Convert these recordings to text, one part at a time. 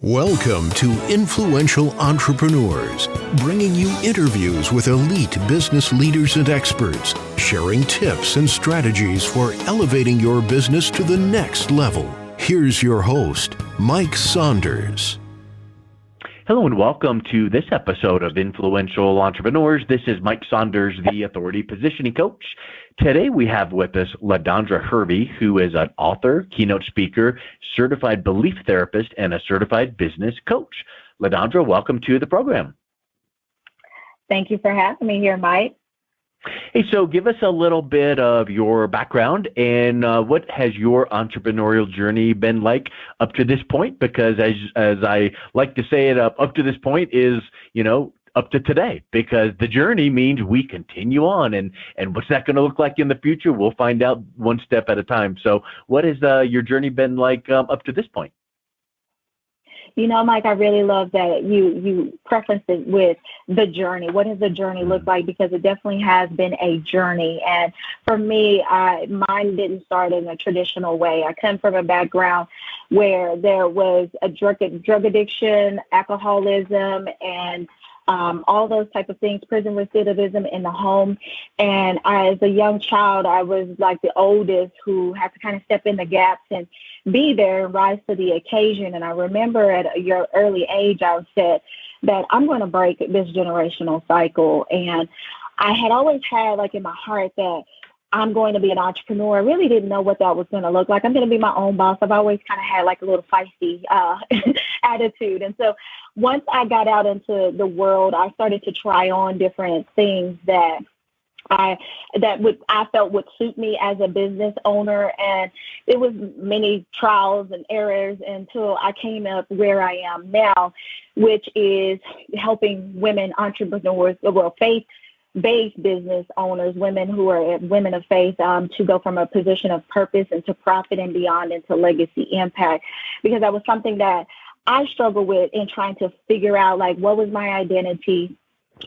Welcome to Influential Entrepreneurs, bringing you interviews with elite business leaders and experts, sharing tips and strategies for elevating your business to the next level. Here's your host, Mike Saunders. Hello and welcome to this episode of Influential Entrepreneurs. This is Mike Saunders, the Authority Positioning Coach. Today we have with us LaDondra Hervey, who is an author, keynote speaker, certified belief therapist, and a certified business coach. LaDondra, welcome to the program. Thank you for having me here, Mike. Hey, so give us a little bit of your background and what has your entrepreneurial journey been like up to this point? Because as I like to say it, up to this point is, up to today, because the journey means we continue on. And what's that going to look like in the future? We'll find out one step at a time. So what has your journey been like up to this point? Mike, I really love that you preface it with the journey. What does the journey look like? Because it definitely has been a journey. And for me, mine didn't start in a traditional way. I come from a background where there was a drug addiction, alcoholism, and all those type of things, prison recidivism in the home. And as a young child, I was like the oldest who had to kind of step in the gaps and be there and rise to the occasion. And I remember at a early age, I said that I'm going to break this generational cycle. And I had always had in my heart that I'm going to be an entrepreneur. I really didn't know what that was going to look like. I'm going to be my own boss. I've always kind of had a little feisty attitude. And so once I got out into the world, I started to try on different things that I felt would suit me as a business owner. And it was many trials and errors until I came up where I am now, which is helping women entrepreneurs, faith-based business owners, women who are women of faith, to go from a position of purpose and to profit and beyond into legacy impact. Because that was something that I struggled with in trying to figure out, what was my identity,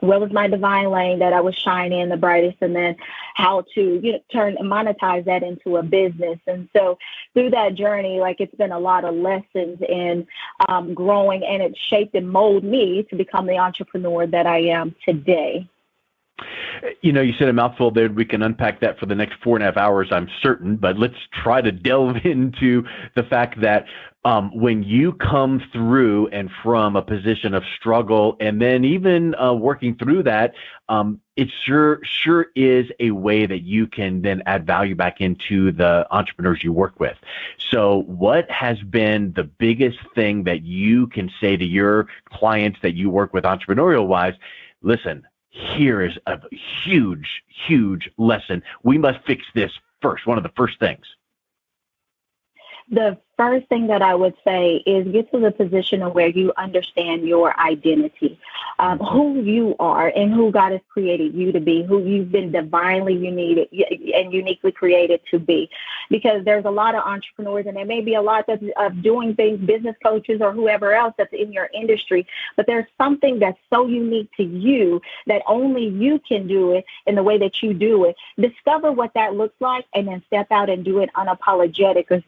what was my divine lane that I was shining in the brightest, and then how to turn and monetize that into a business. And so through that journey, it's been a lot of lessons in growing, and it shaped and molded me to become the entrepreneur that I am today. You said a mouthful there. We can unpack that for the next 4.5 hours, I'm certain, but let's try to delve into the fact that when you come through and from a position of struggle and then even working through that, it sure is a way that you can then add value back into the entrepreneurs you work with. So what has been the biggest thing that you can say to your clients that you work with entrepreneurial-wise? Listen, here is a huge, huge lesson. We must fix this first, one of the first things. The first thing that I would say is get to the position of where you understand your identity, who you are and who God has created you to be, who you've been divinely uniquely created to be. Because there's a lot of entrepreneurs, and there may be a lot of doing things, business coaches or whoever else that's in your industry, but there's something that's so unique to you that only you can do it in the way that you do it. Discover what that looks like and then step out and do it unapologetically,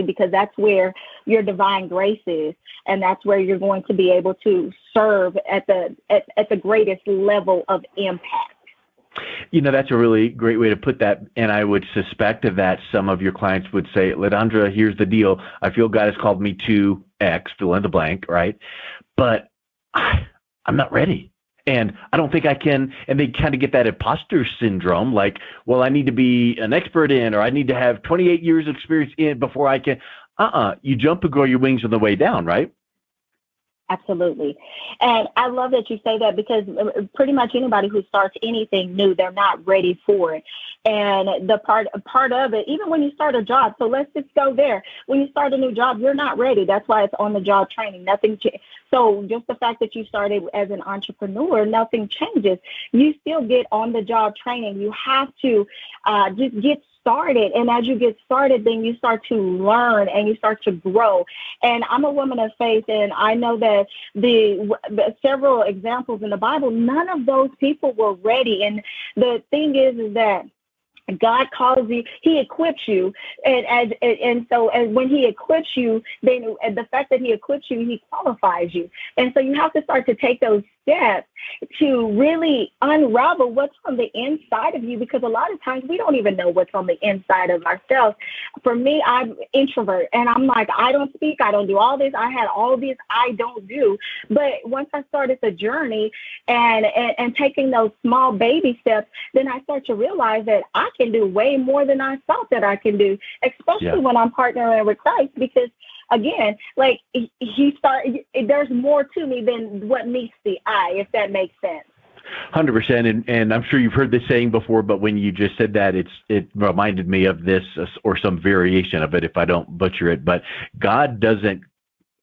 because that's where your divine grace is, and that's where you're going to be able to serve at the greatest level of impact. That's a really great way to put that, and I would suspect that some of your clients would say, LaDondra, here's the deal. I feel God has called me to X, fill in the blank, right? But I'm not ready. And I don't think I can, and they kind of get that imposter syndrome, I need to be an expert in, or I need to have 28 years of experience in before I can. You jump and grow your wings on the way down, right? Absolutely. And I love that you say that, because pretty much anybody who starts anything new, they're not ready for it. And the part of it, even when you start a job, so let's just go there. When you start a new job, you're not ready. That's why it's on the job training. Nothing. So just the fact that you started as an entrepreneur, nothing changes. You still get on the job training. You have to just get started. And as you get started, then you start to learn and you start to grow. And I'm a woman of faith, and I know that the several examples in the Bible, none of those people were ready. And the thing is that God calls you, he equips you. And so when he equips you, then the fact that he equips you, he qualifies you. And so you have to start to take those steps to really unravel what's on the inside of you, because a lot of times we don't even know what's on the inside of ourselves. For me, I'm introvert, and I'm like, I don't speak, I don't do all this, I had all this, I don't do. But once I started the journey and taking those small baby steps, then I start to realize that I can do way more than I thought that I can do, especially when I'm partnering with Christ, because again, like there's more to me than what meets the eye, if that makes sense. 100%, and I'm sure you've heard this saying before, but when you just said that, it reminded me of this, or some variation of it, if I don't butcher it. But God doesn't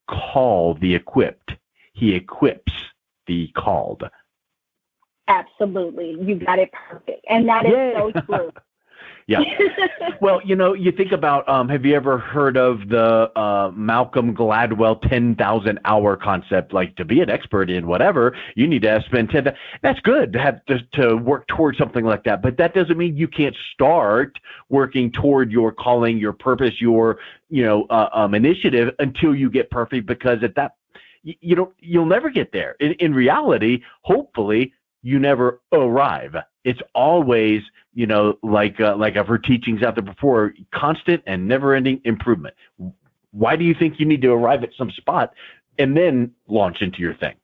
call the equipped; He equips the called. Absolutely, you got it perfect, and that is so true. Yeah. Well, you think about, have you ever heard of the Malcolm Gladwell 10,000 hour concept? Like, to be an expert in whatever, you need to spend 10,000. That's good to have to work towards something like that. But that doesn't mean you can't start working toward your calling, your purpose, your, initiative until you get perfect, because at that, you'll never get there. In reality, hopefully, you never arrive. It's always, like I've heard teachings out there before, constant and never-ending improvement. Why do you think you need to arrive at some spot and then launch into your thing?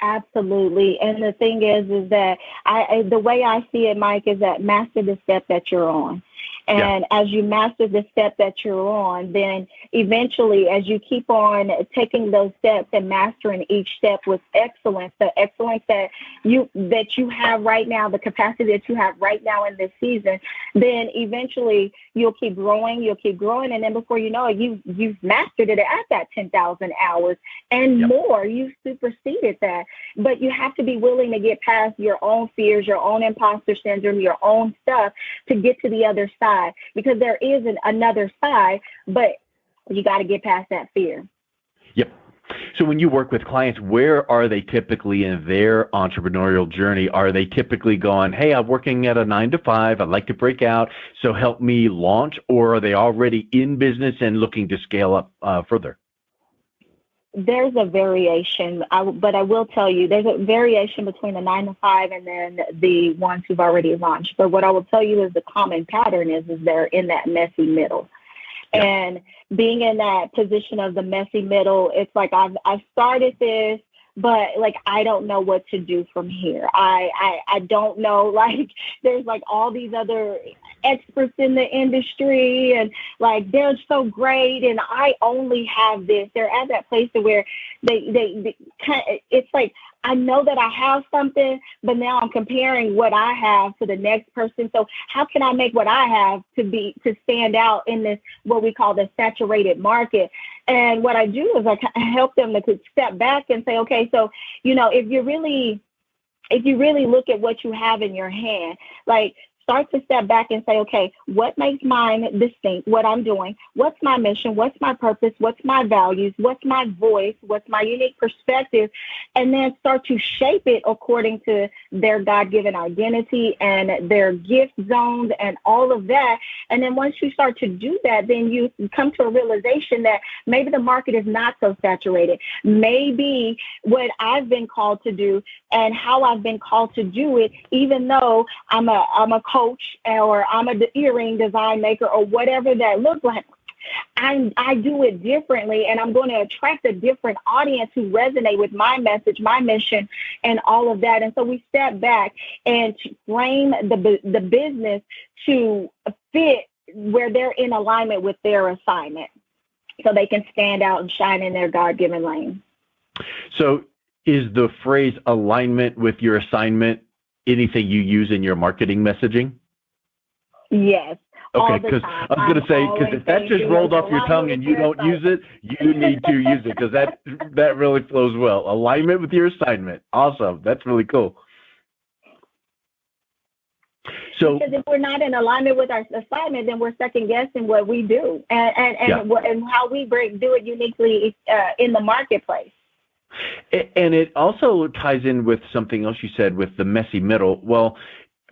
Absolutely. And the thing is that the way I see it, Mike, is that master the step that you're on. And as you master the step that you're on, then eventually, as you keep on taking those steps and mastering each step with excellence, the excellence that you have right now, the capacity that you have right now in this season, then eventually you'll keep growing, and then before you know it, you've mastered it at that 10,000 hours and more. You've superseded that. But you have to be willing to get past your own fears, your own imposter syndrome, your own stuff to get to the other side. Because there is another side, but you got to get past that fear. Yep. So when you work with clients, where are they typically in their entrepreneurial journey? Are they typically going, hey, I'm working at a 9 to 5, I'd like to break out, so help me launch? Or are they already in business and looking to scale up further? There's a variation, but I will tell you, there's a variation between the 9 to 5 and then the ones who've already launched. But what I will tell you is the common pattern is they're in that messy middle. Yeah. And being in that position of the messy middle, it's like I've started this, but like I don't know what to do from here. I don't know, like there's like all these other experts in the industry and like they're so great and I only have this. They're at that place to where they kind of, it's like I know that I have something, but now I'm comparing what I have to the next person. So how can I make what I have to stand out in this, what we call the saturated market? And what I do is I help them to step back and say, okay, so, if you really look at what you have in your hand, like start to step back and say, okay, what makes mine distinct, what I'm doing, what's my mission, what's my purpose, what's my values, what's my voice, what's my unique perspective, and then start to shape it according to their God-given identity and their gift zones and all of that. And then once you start to do that, then you come to a realization that maybe the market is not so saturated. Maybe what I've been called to do and how I've been called to do it, even though I'm a coach or I'm an earring design maker or whatever that looks like, I do it differently, and I'm going to attract a different audience who resonate with my message, my mission, and all of that. And so we step back and frame the business to fit where they're in alignment with their assignment so they can stand out and shine in their God-given lane. So is the phrase alignment with your assignment anything you use in your marketing messaging? Yes. Okay, because I was going to say, because if that just rolled off your tongue and you don't use it, you need to use it, because that really flows well. Alignment with your assignment. Awesome. That's really cool. So, because if we're not in alignment with our assignment, then we're second guessing what we do and how we do it uniquely in the marketplace. And it also ties in with something else you said with the messy middle. Well,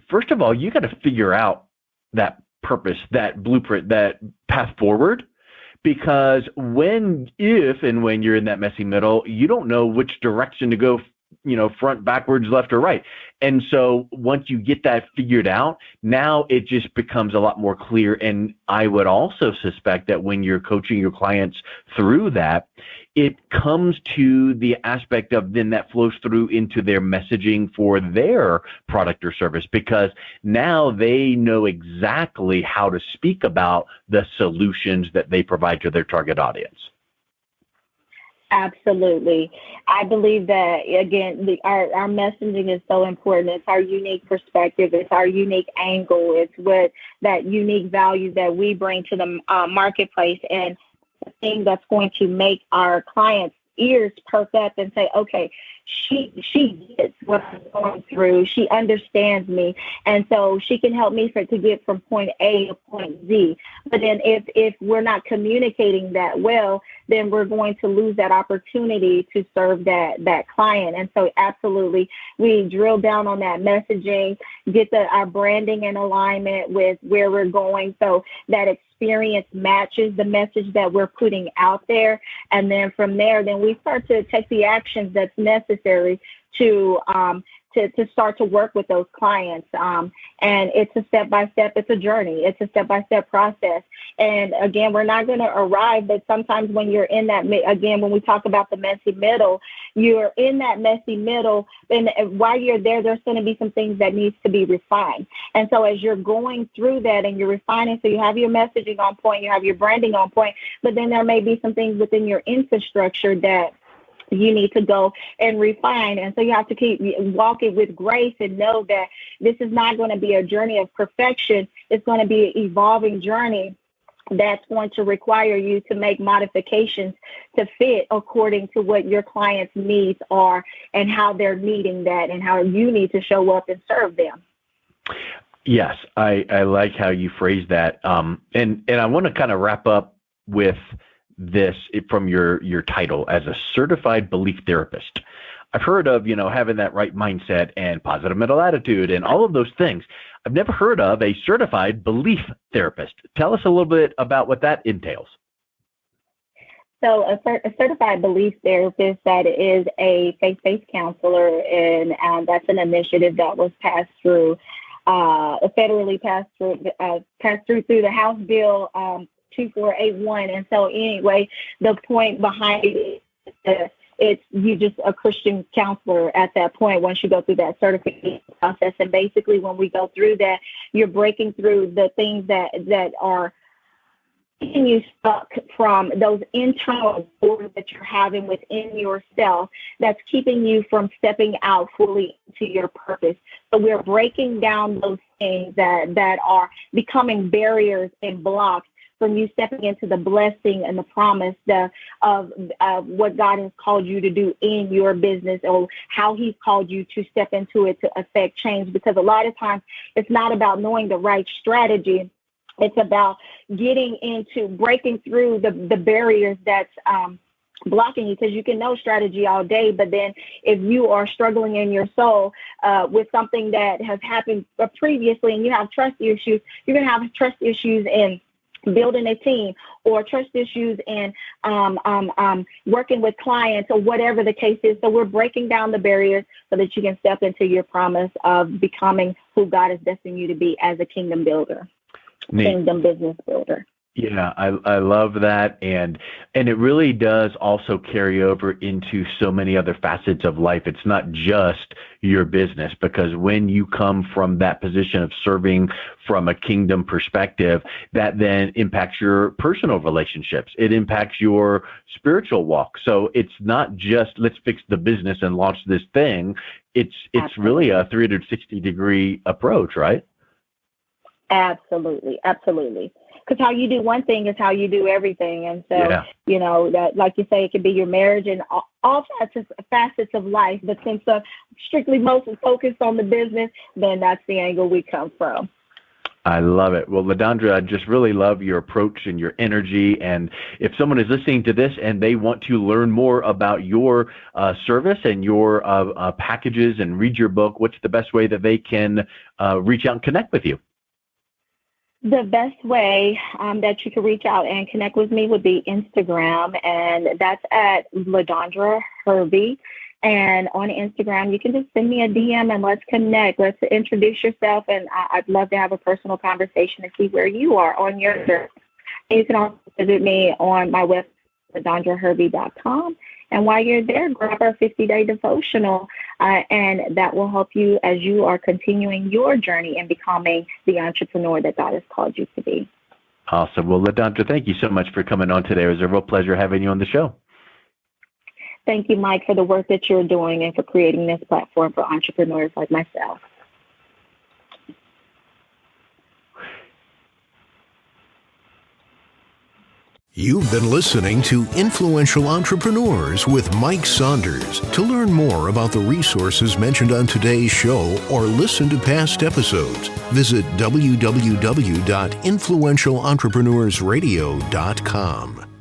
first of all, you got to figure out that purpose, that blueprint, that path forward. Because if and when you're in that messy middle, you don't know which direction to go, front, backwards, left, or right. And so once you get that figured out, now it just becomes a lot more clear. And I would also suspect that when you're coaching your clients through that, it comes to the aspect of then that flows through into their messaging for their product or service, because now they know exactly how to speak about the solutions that they provide to their target audience. Absolutely. I believe that, again, our messaging is so important. It's our unique perspective. It's our unique angle. It's what that unique value that we bring to the marketplace, and the thing that's going to make our clients' ears perk up and say, okay, she gets what I'm going through. She understands me. And so she can help me to get from point A to point Z. But then if we're not communicating that well, then we're going to lose that opportunity to serve that client. And so absolutely, we drill down on that messaging, get our branding in alignment with where we're going, so that experience matches the message that we're putting out there. And then from there, then we start to take the actions that's necessary to start to work with those clients. And it's a step-by-step, it's a journey, it's a step-by-step process. And again, we're not going to arrive, but sometimes when you're in that, again, when we talk about the messy middle, you're in that messy middle, and while you're there, there's going to be some things that needs to be refined. And so as you're going through that and you're refining, so you have your messaging on point, you have your branding on point, but then there may be some things within your infrastructure that you need to go and refine. And so you have to keep walking with grace and know that this is not going to be a journey of perfection. It's going to be an evolving journey that's going to require you to make modifications to fit according to what your clients' needs are and how they're needing that and how you need to show up and serve them. Yes, I like how you phrase that. And I want to kind of wrap up with this from your title as a certified belief therapist. I've heard of, having that right mindset and positive mental attitude and all of those things. I've never heard of a certified belief therapist. Tell us a little bit about what that entails. So a certified belief therapist, that is a faith-based counselor, and that's an initiative that was passed through, federally passed through the House Bill 2481. And so anyway, the point behind it is it's you just a Christian counselor at that point once you go through that certification process. And basically when we go through that, you're breaking through the things that are keeping you stuck from those internal doors that you're having within yourself that's keeping you from stepping out fully into your purpose. So we're breaking down those things that are becoming barriers and blocks from you stepping into the blessing and the promise of what God has called you to do in your business, or how he's called you to step into it to affect change. Because a lot of times it's not about knowing the right strategy. It's about getting into breaking through the barriers that's blocking you, because you can know strategy all day, but then if you are struggling in your soul with something that has happened previously and you have trust issues, you're going to have trust issues in building a team, or trust issues in working with clients, or whatever the case is. So we're breaking down the barriers so that you can step into your promise of becoming who God has destined you to be as a kingdom builder, kingdom business builder. Yeah, I love that. And it really does also carry over into so many other facets of life. It's not just your business, because when you come from that position of serving from a kingdom perspective, that then impacts your personal relationships. It impacts your spiritual walk. So it's not just let's fix the business and launch this thing. It's really a 360-degree approach, right? Absolutely. Because how you do one thing is how you do everything. And so, that, like you say, it could be your marriage and all facets of life. But since strictly most is focused on the business, then that's the angle we come from. I love it. Well, LaDondra, I just really love your approach and your energy. And if someone is listening to this and they want to learn more about your service and your packages and read your book, what's the best way that they can reach out and connect with you? The best way that you can reach out and connect with me would be Instagram, and that's at LaDondra Hervey. And on Instagram, you can just send me a DM and let's connect. Let's introduce yourself, and I'd love to have a personal conversation and see where you are on your journey. You can also visit me on my website, LaDondraHervey.com. And while you're there, grab our 50-day devotional, and that will help you as you are continuing your journey in becoming the entrepreneur that God has called you to be. Awesome. Well, LaDondra, thank you so much for coming on today. It was a real pleasure having you on the show. Thank you, Mike, for the work that you're doing and for creating this platform for entrepreneurs like myself. You've been listening to Influential Entrepreneurs with Mike Saunders. To learn more about the resources mentioned on today's show or listen to past episodes, visit www.influentialentrepreneursradio.com.